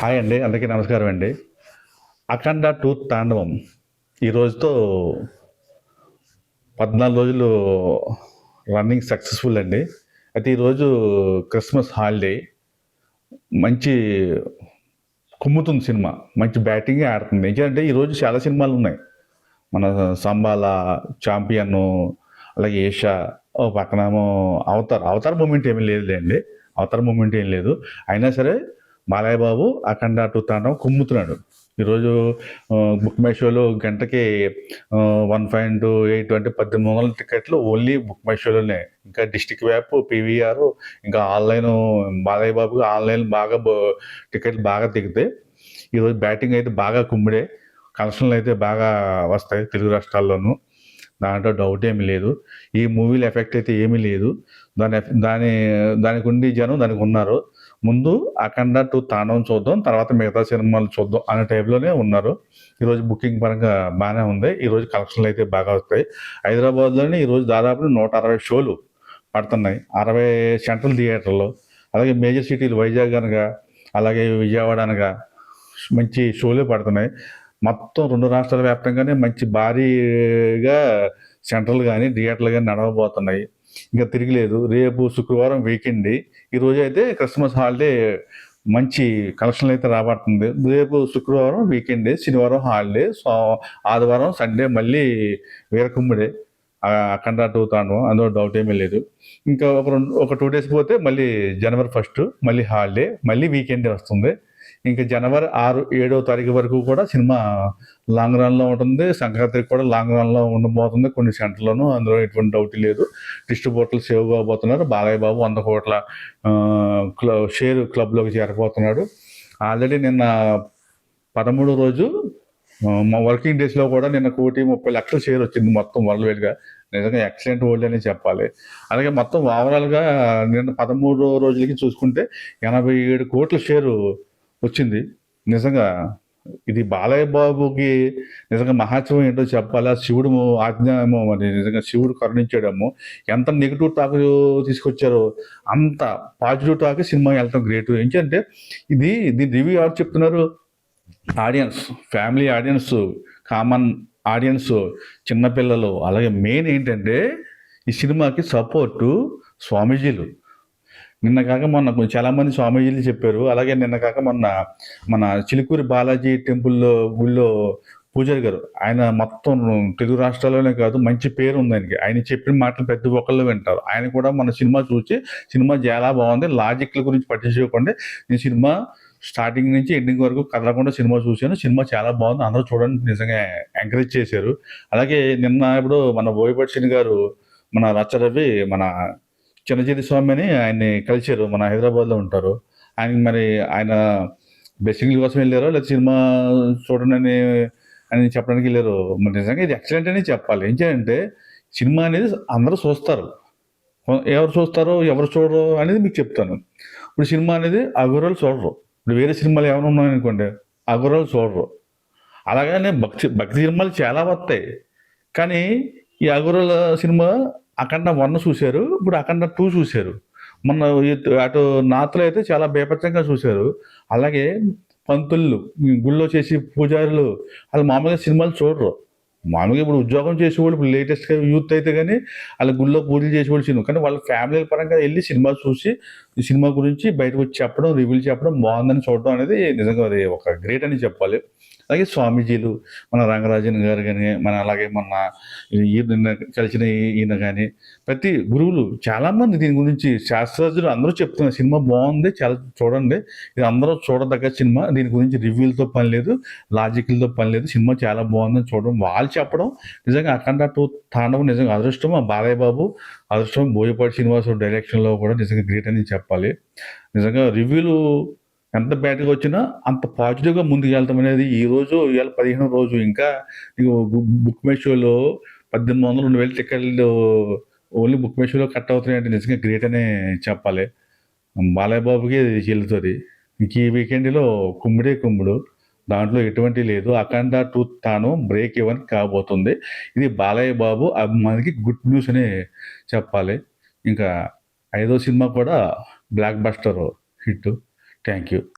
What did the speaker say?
Hi అండి. అందరికీ నమస్కారం అండి. 'అఖండ టూ తాండవం' ఈ రోజుతో 14 రోజులు రన్నింగ్ సక్సెస్‌ఫుల్ అండి. అయితే ఈరోజు క్రిస్మస్ హాలిడే. మంచి కుమ్ముతుంది సినిమా. మంచి బ్యాటింగే ఆడుతుంది. ఎందుకంటే ఈరోజు చాలా సినిమాలున్నాయి. మన 'సంబాల', 'చాంపియన్', అలాగే 'ఏష', ఓ పక్కనేమో 'అవతార్'. 'అవతార్' మూవ్‌మెంట్ ఏమీ లేదులెండి. 'అవతార్' మూవ్‌మెంట్ ఏం లేదు. అయినా సరే బాలయ్య బాబు 'అఖండ టూ తాండవం' కుమ్ముతున్నాడు. ఈరోజు బుక్ మై షోలో గంటకి 1.8 అంటే 1800 టికెట్లు ఓన్లీ బుక్ మై షోలోనే. ఇంకా డిస్ట్రిక్ట్ వ్యాప్, పీవీఆర్, ఇంకా ఆన్‌లైన్ బాలయ్య బాబుకి ఆన్‌లైన్ బాగా టికెట్లు బాగా దిగుతాయి. ఈరోజు బ్యాటింగ్ అయితే బాగా కుమ్ముడే. కలెక్షన్లు అయితే బాగా వస్తాయి తెలుగు రాష్ట్రాల్లోనూ. దాంట్లో డౌట్ ఏమీ లేదు. ఈ మూవీలో ఎఫెక్ట్ అయితే ఏమీ లేదు. దాని ఎఫ్ దాని దానికి ఉండి జనం దానికి ఉన్నారు. ముందు 'అఖండ టూ తాండవం' చూద్దాం, తర్వాత మిగతా సినిమాలు చూద్దాం అనే టైప్‌లోనే ఉన్నారు. ఈరోజు బుకింగ్ పరంగా బానే ఉంది. ఈరోజు కలెక్షన్లు అయితే బాగా వస్తాయి. హైదరాబాద్‌లోనే ఈరోజు దాదాపు 160 షోలు పడుతున్నాయి. 60 సెంట్రల్ థియేటర్‌లో. అలాగే మేజర్ సిటీలు వైజాగ్ అనగా, అలాగే విజయవాడ అనగా మంచి షోలే పడుతున్నాయి. మొత్తం 2 రాష్ట్రాల వ్యాప్తంగానే మంచి భారీగా సెంట్రల్ గాని, థియేటర్లు గాని నడవబోతున్నాయి. ఇంక తిరగలేదు. రేపు శుక్రవారం వీకెండ్. ఈరోజైతే క్రిస్మస్ హాలిడే మంచి కలెక్షన్‌లయితే రాబడుతుంది. రేపు శుక్రవారం వీకెండే, శనివారం హాలిడే, ఆదివారం, సండే మళ్ళీ వీరకుమ్ముడే. 'అఖండ టూ తాండవం' అందులో డౌట్ ఏమీ లేదు. ఇంకా ఒక 2 డేస్ పోతే మళ్ళీ జనవరి 1 మళ్ళీ హాలిడే, మళ్ళీ వీకెండే వస్తుంది. ఇంకా జనవరి 6, 7వ తారీఖు వరకు కూడా సినిమా లాంగ్ రన్‌లో ఉంటుంది. సంక్రాంతికి కూడా లాంగ్ రన్‌లో ఉండబోతుంది కొన్ని సెంటర్‌లోనూ. అందులో ఎటువంటి డౌట్ లేదు. డిస్ట్రిబ్యూటర్లు సేవ్ కాబోతున్నారు. బాలయ్య బాబు 100 కోట్ల షేర్ క్లబ్‌లోకి చేరబోతున్నాడు. ఆల్రెడీ నిన్న 13 రోజు మా వర్కింగ్ డేస్‌లో కూడా నిన్న 1,30,00,000 షేర్ వచ్చింది మొత్తం వరల్డ్ వైడ్‌గా. నిజంగా ఎక్సలెంట్ హోల్డ్ అనే చెప్పాలి. అలాగే మొత్తం ఓవరాల్‌గా నిన్న 13 రోజులకి చూసుకుంటే 87 కోట్ల షేరు వచ్చింది. నిజంగా ఇది బాలయ్య బాబుకి నిజంగా మహత్వం ఏంటో చెప్పాలా? శివుడు ఆజ్ఞ ఏమో మరి నిజంగా శివుడు కరుణించాడేమో. ఎంత నెగెటివ్ టాక్ తీసుకొచ్చారో అంత పాజిటివ్ టాక్ సినిమా ఎళ్ళటం గ్రేట్. ఏంటంటే దీని రివ్యూ ఎవరు చెప్తున్నారు? Audience, family audience, common audience, చిన్నపిల్లలు. అలాగే మెయిన్ ఏంటంటే ఈ సినిమాకి సపోర్టు స్వామీజీలు. నిన్న కాక మొన్న చాలామంది స్వామీజీలు చెప్పారు. అలాగే నిన్న కాక మొన్న మన చిలుకూరి బాలాజీ టెంపుల్‌లో గుడిలో పూజారి గారు, ఆయన మొత్తం తెలుగు రాష్ట్రాల్లోనే కాదు మంచి పేరు ఉంది ఆయనకి. ఆయన చెప్పిన మాటలు ప్రతి ఒక్కళ్ళు వింటారు. ఆయన కూడా మన సినిమా చూసి సినిమా చాలా బాగుంది. లాజిక్‌ల గురించి పట్టించుకోకండి. ఈ సినిమా స్టార్టింగ్ నుంచి ఎండింగ్ వరకు కదలకుండా సినిమా చూశాను. సినిమా చాలా బాగుంది. అందరూ చూడండి నిజంగా ఎంకరేజ్ చేశారు. అలాగే నిన్న ఇప్పుడు మన బోయపాటి శ్రీను గారు, మన రచ్చరవి, మన చిన్నజీతి స్వామి అని ఆయన్ని కలిశారు. మన హైదరాబాద్‌లో ఉంటారు. ఆయనకి మరి ఆయన బ్లెస్సింగ్‌ల కోసం వెళ్లారో లేకపోతే సినిమా చూడండి అని చెప్పడానికి వెళ్లారో మరి నిజంగా ఇది ఎక్సలెంట్ అనే చెప్పాలి. ఏంటంటే సినిమా అనేది అందరూ చూస్తారు. ఎవరు చూస్తారో, ఎవరు చూడరో అనేది మీకు చెప్తాను. ఇప్పుడు సినిమా అనేది అఘోరాలు చూడరు. ఇప్పుడు వేరే సినిమాలు ఏమైనా ఉన్నాయనుకోండి, అఘోరాలు చూడరు. అలాగనే భక్తి సినిమాలు చాలా వస్తాయి. కానీ ఈ అఘోరాల సినిమా 'అఖండ 1' చూశారు. ఇప్పుడు 'అఖండ 2' చూశారు. మొన్న అటు నార్త్‌లో అయితే చాలా బీభత్సంగా చూశారు. అలాగే పంతులు, గుళ్ళో చేసే పూజారులు ఆళ్ళు మామూలుగా సినిమాలు చూడరు. మామూలుగా ఇప్పుడు ఉద్యోగం చేసేవాళ్ళు ఇప్పుడు లేటెస్ట్‌గా యూత్ అయితే గాని ఆళ్ళు గుళ్ళో పూజలు చేసేవాళ్ళు సినిమా. కానీ వాళ్ళ ఫ్యామిలీల పరంగా ఎళ్లి సినిమా చూసి, ఈ సినిమా గురించి బయటకొచ్చి చెప్పడం, రివ్యూలు చెప్పడం, బావుందని చూడడం అనేది నిజంగా అది ఒక గ్రేట్ అని చెప్పాలి. అలాగే స్వామీజీలు, మన రంగరాజన్ గారు గాని, అలాగే మొన్న నిన్న కలిసిన ఈయన గాని, ప్రతి గురువులు చాలామంది దీని గురించి శాస్త్రజ్ఞులు అందరూ చెప్తున్నారు. సినిమా బావుంది. చాలా చూడండి. ఇది అందరూ చూడదగ్గ సినిమా. దీని గురించి రివ్యూలతో పని లేదు. లాజిక్‌లతో పని లేదు. సినిమా చాలా బావుందని చూడడం, వాళ్ళు చెప్పడం నిజంగా 'అఖండ టూ తాండవం' నిజంగా అదృష్టం. ఆ బాలయ్య బాబు అదృష్టం. బోయపాటి శ్రీనివాసరావు డైరెక్షన్‌లో కూడా నిజంగా గ్రేట్ అని చెప్పాలి. నిజంగా రివ్యూలు ఎంత బ్యాడ్‌గా వచ్చినా అంత పాజిటివ్‌గా ముందుకెళ్తాం అనేది ఇవాళ 15వ రోజు. ఇంకా నీకు బుక్ మై షోలో 1800, 2000 టికెట్లు ఓన్లీ బుక్ మై షోలో కట్ అవుతున్నాయంటే నిజంగా గ్రేట్ అనే చెప్పాలి. బాలయ్య బాబుకి ఇది చెల్లుతది. ఇంక ఈ వీకెండ్‌లో కుమ్ముడే కుమ్ముడు. దాంట్లో ఎటువంటి లేదు. 'అఖండ టూ తాండవం' బ్రేక్ ఈవెన్ కాబోతుంది. ఇది బాలయ్య బాబు అభిమానికి గుడ్ న్యూస్ అనే చెప్పాలి. ఇంకా ఐదో సినిమా కూడా block buster hit. Thank you.